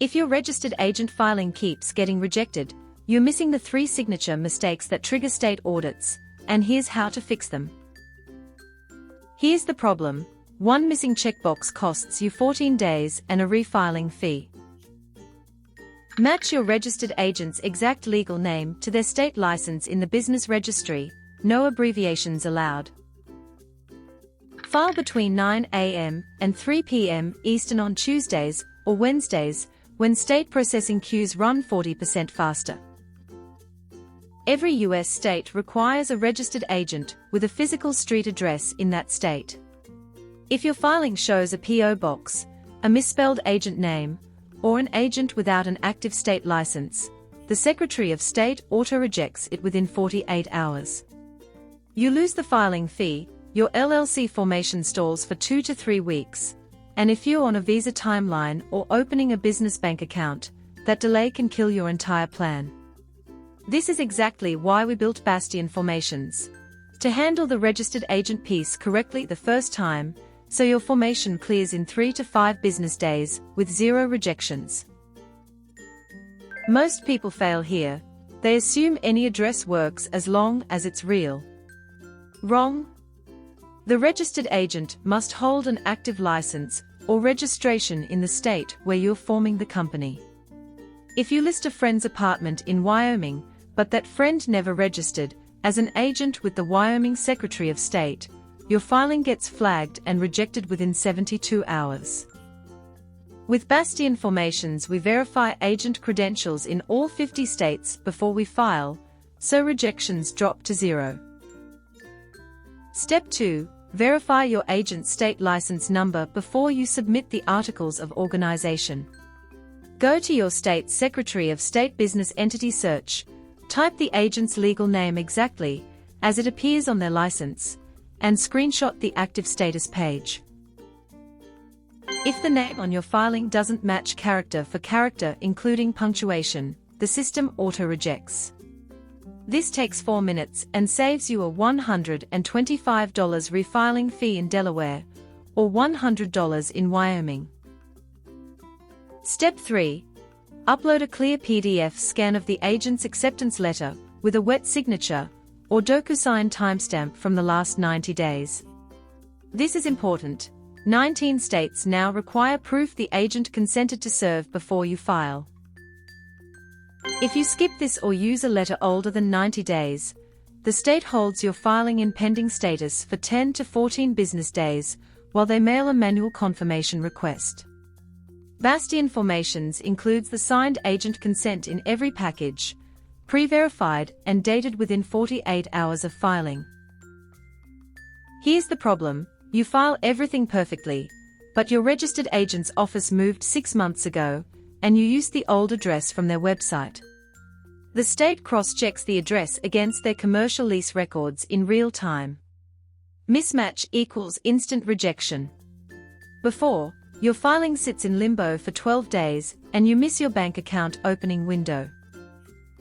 If your registered agent filing keeps getting rejected, you're missing the 3 signature mistakes that trigger state audits, and here's how to fix them. Here's the problem: 1 missing checkbox costs you 14 days and a refiling fee. Match your registered agent's exact legal name to their state license in the business registry, no abbreviations allowed. File between 9 a.m. and 3 p.m. Eastern on Tuesdays or Wednesdays, when state processing queues run 40% faster. Every U.S. state requires a registered agent with a physical street address in that state. If your filing shows a P.O. box, a misspelled agent name, or an agent without an active state license, the Secretary of State auto-rejects it within 48 hours. You lose the filing fee, your LLC formation stalls for 2 to 3 weeks, and if you're on a visa timeline or opening a business bank account, that delay can kill your entire plan. This is exactly why we built Bastion formations. To handle the registered agent piece correctly the first time, so your formation clears in 3 to 5 business days, with 0 rejections. Most people fail here. They assume any address works as long as it's real. Wrong. The registered agent must hold an active license or registration in the state where you're forming the company. If you list a friend's apartment in Wyoming, but that friend never registered as an agent with the Wyoming Secretary of State, your filing gets flagged and rejected within 72 hours. With Bastion formations, we verify agent credentials in all 50 states before we file, so rejections drop to 0. Step 2. Verify your agent's state license number before you submit the Articles of Organization. Go to your state's Secretary of State Business Entity Search, type the agent's legal name exactly as it appears on their license, and screenshot the active status page. If the name on your filing doesn't match character for character including punctuation, the system auto-rejects. This takes 4 minutes and saves you a $125 refiling fee in Delaware, or $100 in Wyoming. Step 3. Upload a clear PDF scan of the agent's acceptance letter, with a wet signature, or DocuSign timestamp from the last 90 days. This is important. 19 states now require proof the agent consented to serve before you file. If you skip this or use a letter older than 90 days, the state holds your filing in pending status for 10 to 14 business days, while they mail a manual confirmation request. Bastion formations includes the signed agent consent in every package, pre-verified and dated within 48 hours of filing. Here's the problem: you file everything perfectly, but your registered agent's office moved 6 months ago, and you used the old address from their website. The state cross-checks the address against their commercial lease records in real time. Mismatch equals instant rejection. Before, your filing sits in limbo for 12 days, and you miss your bank account opening window.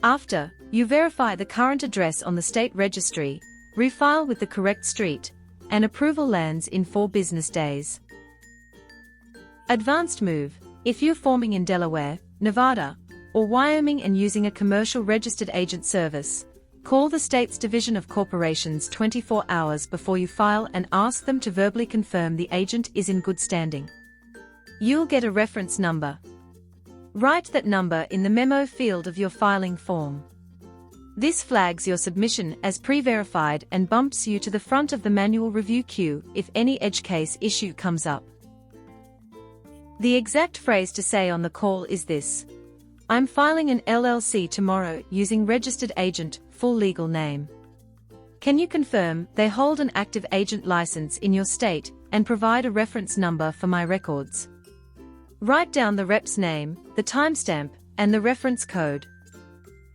After, you verify the current address on the state registry, refile with the correct street, and approval lands in 4 business days. Advanced move: if you're forming in Delaware, Nevada, or Wyoming and using a commercial registered agent service, call the state's Division of Corporations 24 hours before you file and ask them to verbally confirm the agent is in good standing. You'll get a reference number. Write that number in the memo field of your filing form. This flags your submission as pre-verified and bumps you to the front of the manual review queue if any edge case issue comes up. The exact phrase to say on the call is this: "I'm filing an LLC tomorrow using registered agent, full legal name. Can you confirm they hold an active agent license in your state and provide a reference number for my records?" Write down the rep's name, the timestamp, and the reference code.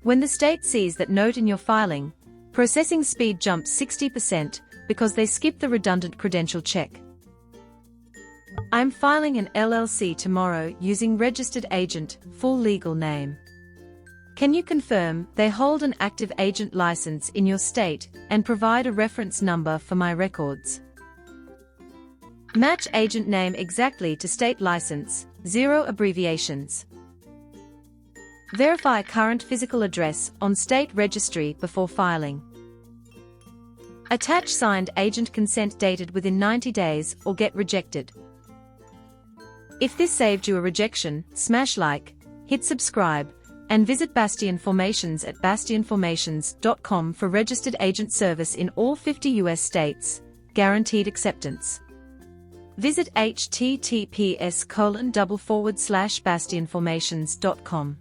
When the state sees that note in your filing, processing speed jumps 60% because they skip the redundant credential check. "I'm filing an LLC tomorrow using registered agent, full legal name. Can you confirm they hold an active agent license in your state and provide a reference number for my records?" Match agent name exactly to state license, 0 abbreviations. Verify current physical address on state registry before filing. Attach signed agent consent dated within 90 days or get rejected. If this saved you a rejection, smash like, hit subscribe, and visit Bastion Formations at bastionformations.com for registered agent service in all 50 US states, guaranteed acceptance. Visit https://bastionformations.com.